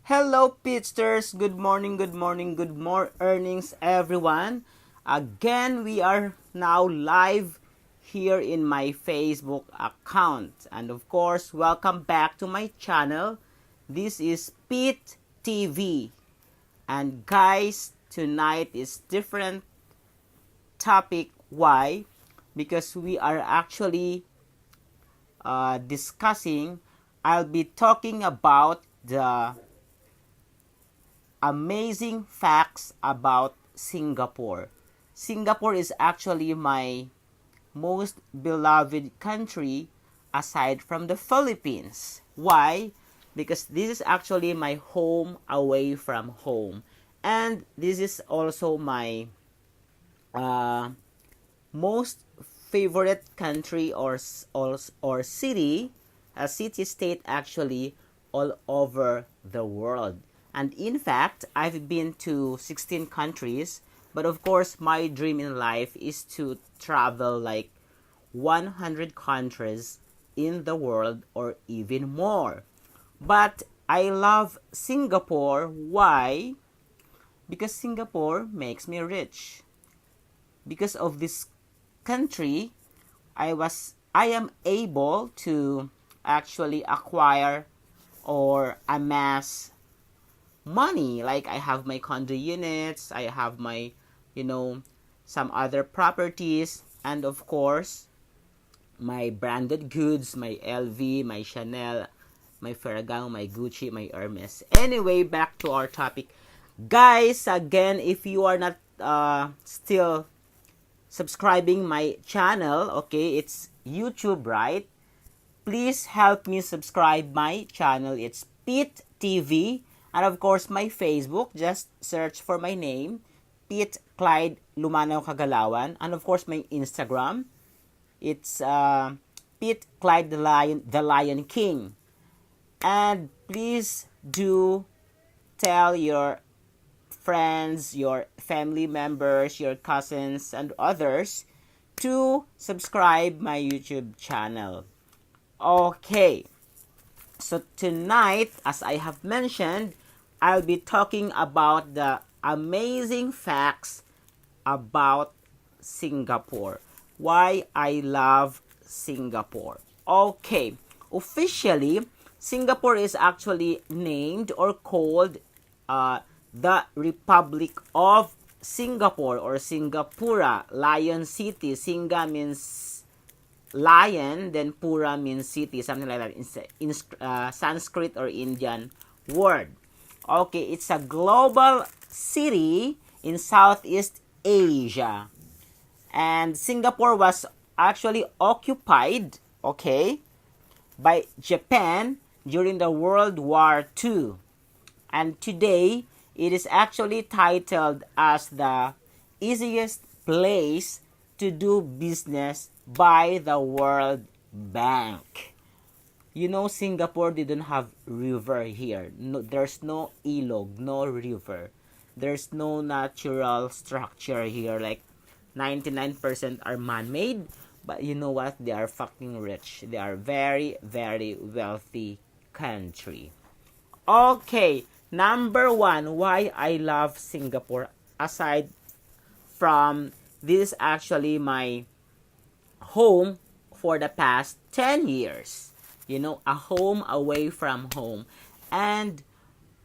Hello, Pitsters! Good morning, good morning, good more earnings, everyone. Again, we are now live here in my Facebook account. And of course, welcome back to my channel. This is Pit TV. And guys, tonight is different topic. Why? Because we are actually discussing, I'll be talking about the amazing facts about Singapore. Singapore is actually my most beloved country aside from the Philippines. Why? Because this is actually my home away from home. And this is also my uh, most favorite country or city, a city state actually all over the world. And in fact, I've been to 16 countries, but of course, my dream in life is to travel like 100 countries in the world or even more. But I love Singapore. Why? Because Singapore makes me rich. Because of this country, I am able to actually acquire or amass money. Like I have my condo units, I have my, you know, some other properties, and of course, my branded goods, my LV, my Chanel, my Ferragamo, my Gucci, my Hermes. Anyway, back to our topic. Guys, again, if you are not still subscribing my channel, okay, it's YouTube, right? Please help me subscribe my channel. It's Pit TV. And of course, my Facebook, just search for my name, Pit Clyde Lumanaw Kagalawan. And of course, my Instagram, it's Pit Clyde the Lion King. And please do tell your friends, your family members, your cousins, and others to subscribe my YouTube channel. Okay, so tonight, as I have mentioned, I'll be talking about the amazing facts about Singapore. Why I love Singapore. Okay, officially, Singapore is actually named or called the Republic of Singapore or Singapura, Lion City. Singa means lion, then Pura means city, something like that in Sanskrit or Indian word. Okay, it's a global city in Southeast Asia. And Singapore was actually occupied, okay, by Japan during the World War II. And today, it is actually titled as the easiest place to do business by the World Bank. You know, Singapore didn't have river here. No, there's no ilog, no river. There's no natural structure here. Like 99% are man-made. But you know what? They are fucking rich. They are very, very wealthy country. Okay, number one, why I love Singapore. Aside from this is actually my home for the past 10 years. You know, a home away from home. And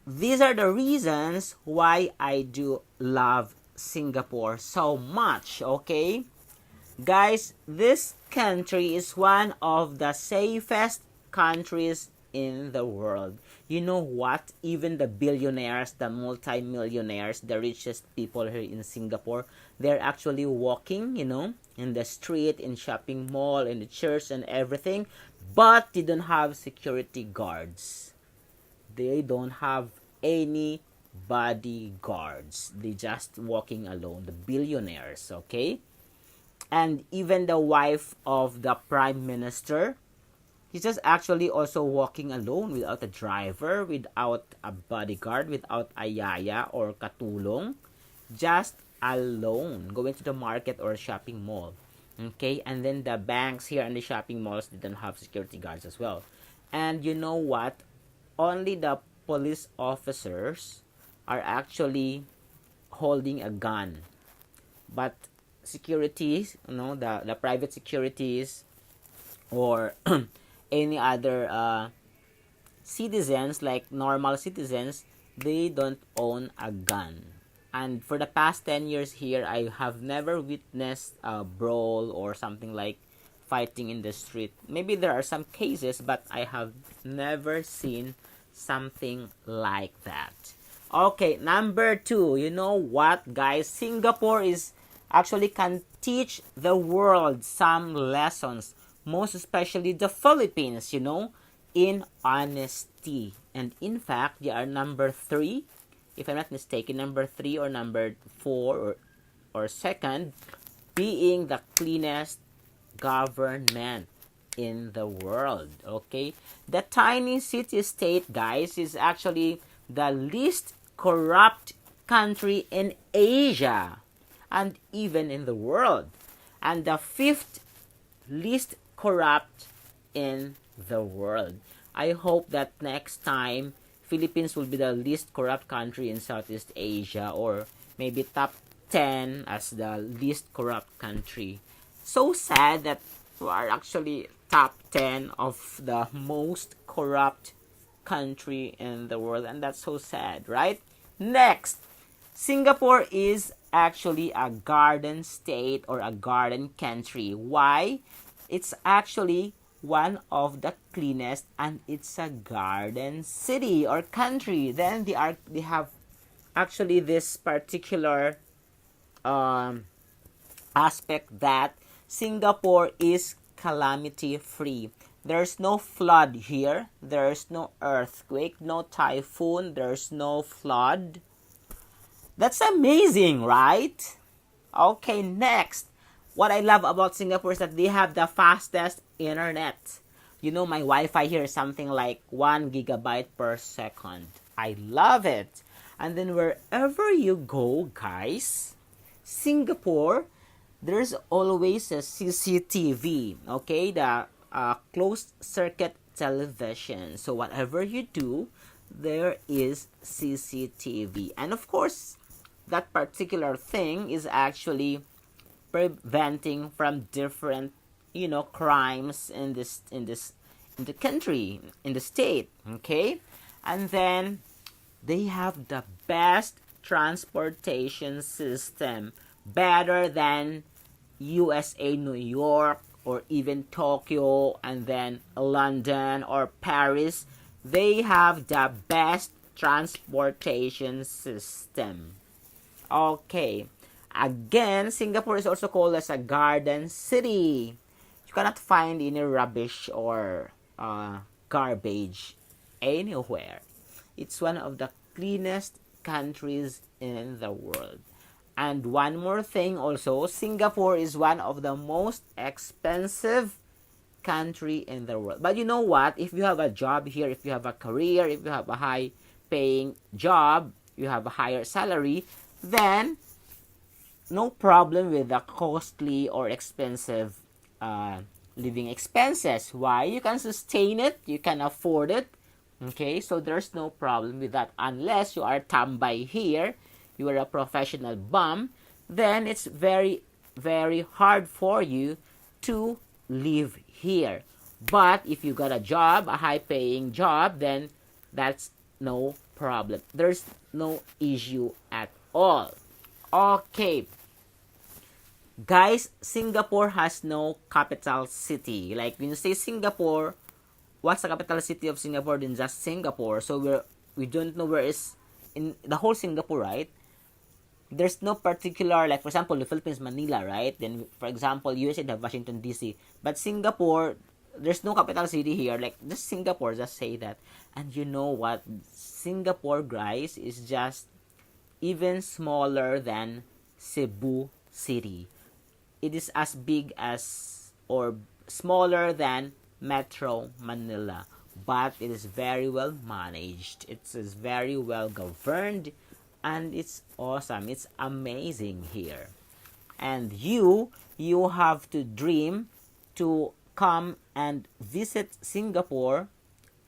these are the reasons why I do love Singapore so much, okay? Guys, this country is one of the safest countries in the world. You know what? Even the billionaires, the multi-millionaires, the richest people here in Singapore, they're actually walking, you know, in the street, in shopping mall, in the church and everything, but they don't have security guards. They don't have any bodyguards. They just walking alone. The billionaires, okay? And even the wife of the prime minister, he's just actually also walking alone without a driver, without a bodyguard, without a yaya or katulong, just alone going to the market or shopping mall. Okay, and then the banks here and the shopping malls didn't have security guards as well. And you know what? Only the police officers are actually holding a gun. But securities, the private securities or any other citizens, like normal citizens, they don't own a gun. And for the past 10 years here, I have never witnessed a brawl or something like fighting in the street. Maybe there are some cases, but I have never seen something like that. Okay, number 2. You know what, guys? Singapore is actually can teach the world some lessons, most especially the Philippines, in honesty. And in fact, they are number 3, if I'm not mistaken, number 3 or number 4 or second, being the cleanest government in the world. Okay, the tiny city-state, guys, is actually the least corrupt country in Asia and even in the world, and the 5th least corrupt in the world. I hope that next time Philippines will be the least corrupt country in Southeast Asia, or maybe top 10 as the least corrupt country. So sad that we are actually top 10 of the most corrupt country in the world, and that's so sad, right? Next, Singapore is actually a garden state or a garden country. Why? It's actually one of the cleanest, and it's a garden city or country. Then they have actually this particular aspect that Singapore is calamity free. There's no flood here. There's no earthquake, no typhoon, there's no flood. That's amazing, right? Okay, next. What I love about Singapore is that they have the fastest internet. My Wi-Fi here is something like 1 gigabyte per second. I love it. And then wherever you go, guys, Singapore, there's always a CCTV, okay? The closed circuit television. So whatever you do, there is CCTV. And of course, that particular thing is actually preventing from different crimes in the country, in the state. Okay, and then they have the best transportation system, better than USA, New York, or even Tokyo, and then London or Paris. They have the best transportation system. Okay, again, Singapore is also called as a garden city. You cannot find any rubbish or garbage anywhere. It's one of the cleanest countries in the world. And one more thing also, Singapore is one of the most expensive country in the world. But you know what? If you have a job here, if you have a career, if you have a high paying job, you have a higher salary, then no problem with the costly or expensive living expenses. Why? You can sustain it, you can afford it. Okay, so there's no problem with that, unless you are tambay here, you are a professional bum, then it's very, very hard for you to live here. But if you got a job, a high-paying job, then that's no problem. There's no issue at all. Okay. Guys, Singapore has no capital city. Like when you say Singapore, what's the capital city of Singapore than just Singapore? So we don't know where is in the whole Singapore, right? There's no particular, like for example, the Philippines, Manila, right? Then for example, USA, they have Washington DC. But Singapore, there's no capital city here. Like just Singapore, just say that. And you know what? Singapore, guys, is just even smaller than Cebu City. It is as big as or smaller than Metro Manila, but it is very well managed. It is very well governed, and it's awesome. It's amazing here. And you have to dream to come and visit Singapore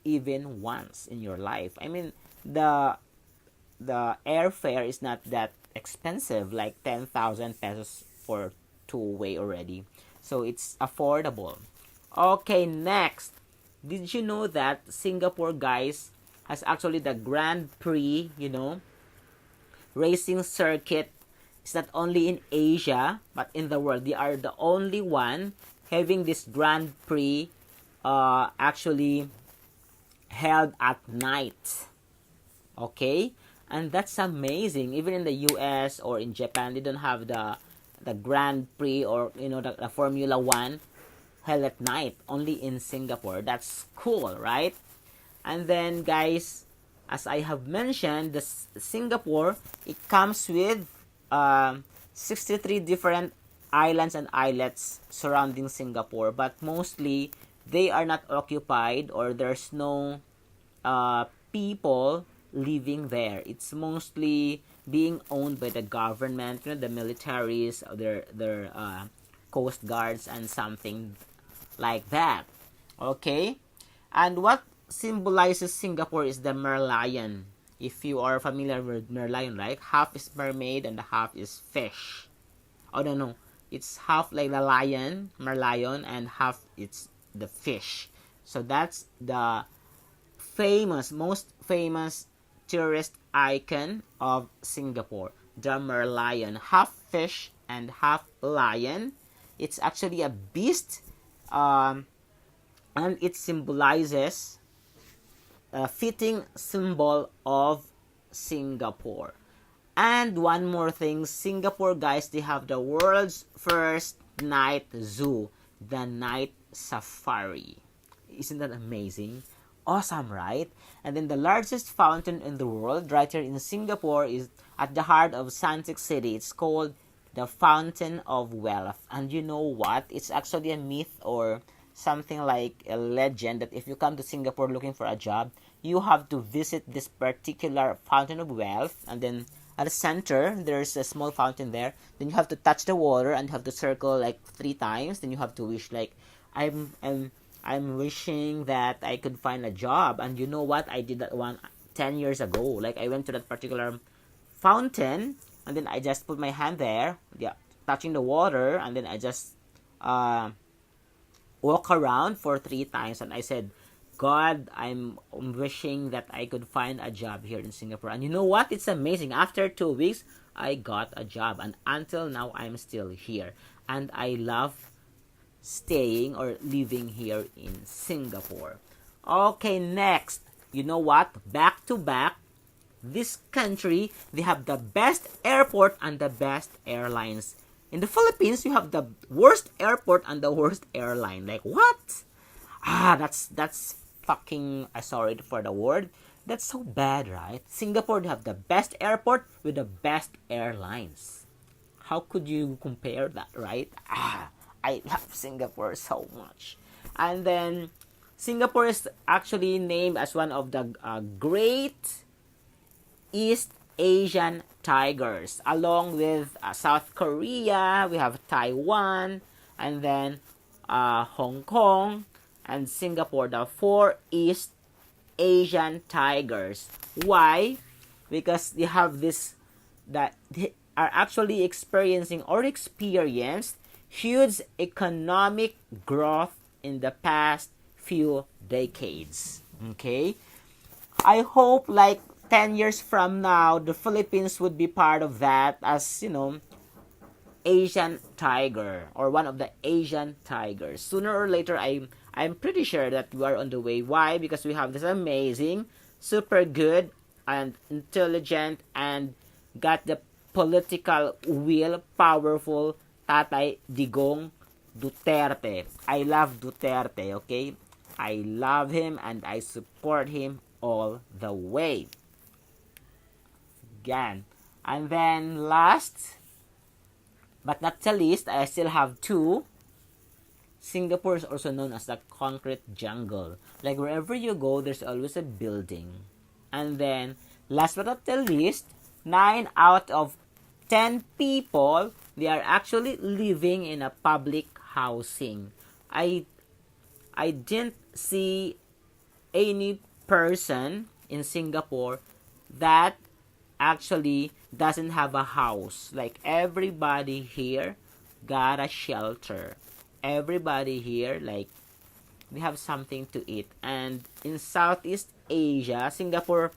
even once in your life. I mean, the airfare is not that expensive, like 10,000 pesos for two-way already. So it's affordable. Okay, next. Did you know that Singapore, guys, has actually the Grand Prix, racing circuit? It's not only in Asia, but in the world. They are the only one having this Grand Prix actually held at night. Okay? And that's amazing. Even in the US or in Japan, they don't have the Grand Prix or the Formula 1 held at night. Only in Singapore. That's cool, right? And then, guys, as I have mentioned, the Singapore, it comes with 63 different islands and islets surrounding Singapore, but mostly they are not occupied, or there's no people living there. It's mostly being owned by the government, the militaries, their coast guards, and something like that. Okay, and what symbolizes Singapore is the merlion. If you are familiar with merlion, right? Half is mermaid and the half is fish. Oh no, it's half like the lion, merlion, and half it's the fish. So that's the most famous tourist icon of Singapore, the merlion, half fish and half lion. It's actually a beast, and it symbolizes a fitting symbol of Singapore. And one more thing, Singapore, guys, they have the world's first night zoo, the Night Safari. Isn't that amazing? Awesome, right? And then the largest fountain in the world, right here in Singapore, is at the heart of Suntec City. It's called the Fountain of Wealth. And you know what? It's actually a myth or something like a legend that if you come to Singapore looking for a job, you have to visit this particular Fountain of Wealth, and then at the center there's a small fountain there. Then you have to touch the water and you have to circle like 3 times. Then you have to wish like, I'm wishing that I could find a job. And you know what? I did that one 10 years ago. Like, I went to that particular fountain, and then I just put my hand there, yeah, touching the water, and then I just walk around for 3 times, and I said, God, I'm wishing that I could find a job here in Singapore. And you know what? It's amazing. After 2 weeks, I got a job, and until now, I'm still here. And I love staying or living here in Singapore. Okay, next. You know what? Back to back, this country, they have the best airport and the best airlines. In the Philippines, you have the worst airport and the worst airline. Like, what? That's fucking, sorry for the word. That's so bad, right? Singapore, they have the best airport with the best airlines. How could you compare that, right? I love Singapore so much. And then, Singapore is actually named as one of the great East Asian tigers. Along with South Korea, we have Taiwan, and then Hong Kong, and Singapore, the 4 East Asian tigers. Why? Because they have this, that they are actually experienced huge economic growth in the past few decades. Okay? I hope like 10 years from now, the Philippines would be part of that as, Asian tiger or one of the Asian tigers. Sooner or later, I'm pretty sure that we are on the way. Why? Because we have this amazing, super good, and intelligent, and got the political will, powerful Tatay Digong Duterte. I love Duterte, okay? I love him and I support him all the way. Again. And then last, but not the least, I still have 2. Singapore is also known as the concrete jungle. Like, wherever you go, there's always a building. And then, last but not the least, 9 out of 10 people, they are actually living in a public housing. I didn't see any person in Singapore that actually doesn't have a house. Like everybody here got a shelter. Everybody here, like, we have something to eat. And in Southeast Asia, Singapore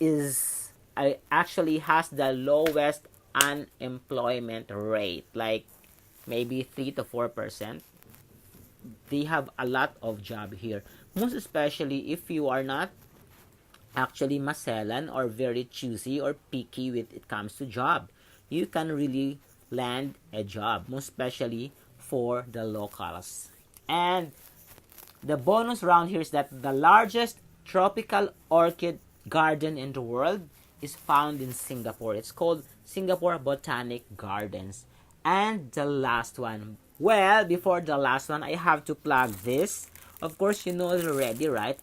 is actually has the lowest unemployment rate, like maybe 3 to 4%. They have a lot of job here, most especially if you are not actually maselan or very choosy or picky when it comes to job. You can really land a job, most especially for the locals. And the bonus round here is that the largest tropical orchid garden in the world is found in Singapore. It's called Singapore Botanic Gardens. And the last one, well, before the last one, I have to plug this. Of course, you know it already, right?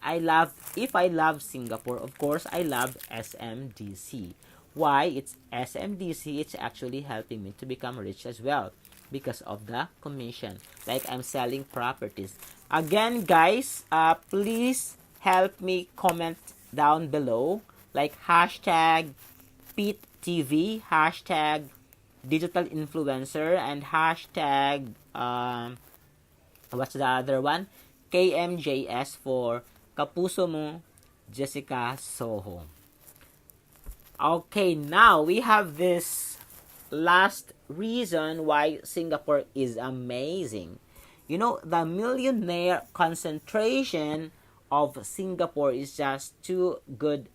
If I love Singapore, of course, I love SMDC. Why? It's SMDC, it's actually helping me to become rich as well because of the commission. Like I'm selling properties. Again, guys, please help me comment down below. Like hashtag PeteTV, hashtag digital influencer, and hashtag what's the other one? KMJS for Kapuso Mo Jessica Soho. Okay, now we have this last reason why Singapore is amazing. You know, the millionaire concentration of Singapore is just too good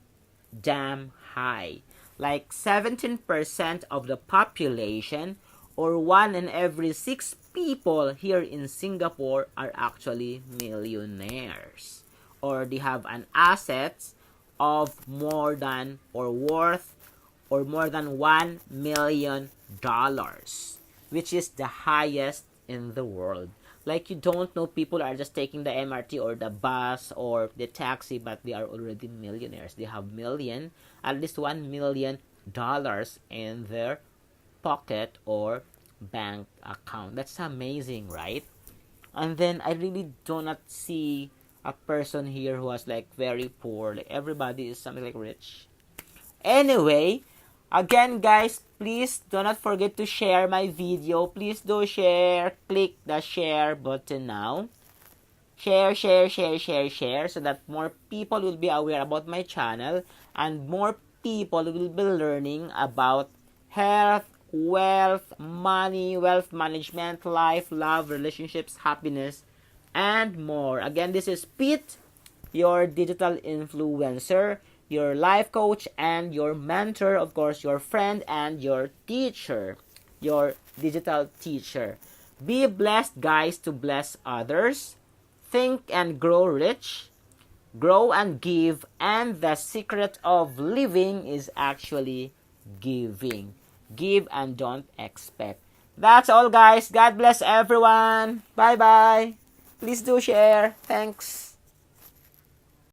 damn high. Like 17% of the population, or 1 in every 6 people here in Singapore, are actually millionaires, or they have an assets of more than or worth or more than $1 million, which is the highest in the world. Like, you don't know, people are just taking the MRT or the bus or the taxi, but they are already millionaires. They have at least $1 million in their pocket or bank account. That's amazing, right? And then I really do not see a person here who was like very poor. Like everybody is something like rich. Anyway, again, guys, please do not forget to share my video. Please do share. Click the share button now. Share, so that more people will be aware about my channel and more people will be learning about health, wealth, money, wealth management, life, love, relationships, happiness, and more. Again, this is Pete, your digital influencer, your life coach, and your mentor, of course, your friend and your teacher, your digital teacher. Be blessed, guys, to bless others. Think and grow rich. Grow and give. And the secret of living is actually giving. Give and don't expect. That's all, guys. God bless everyone. Bye-bye. Please do share. Thanks.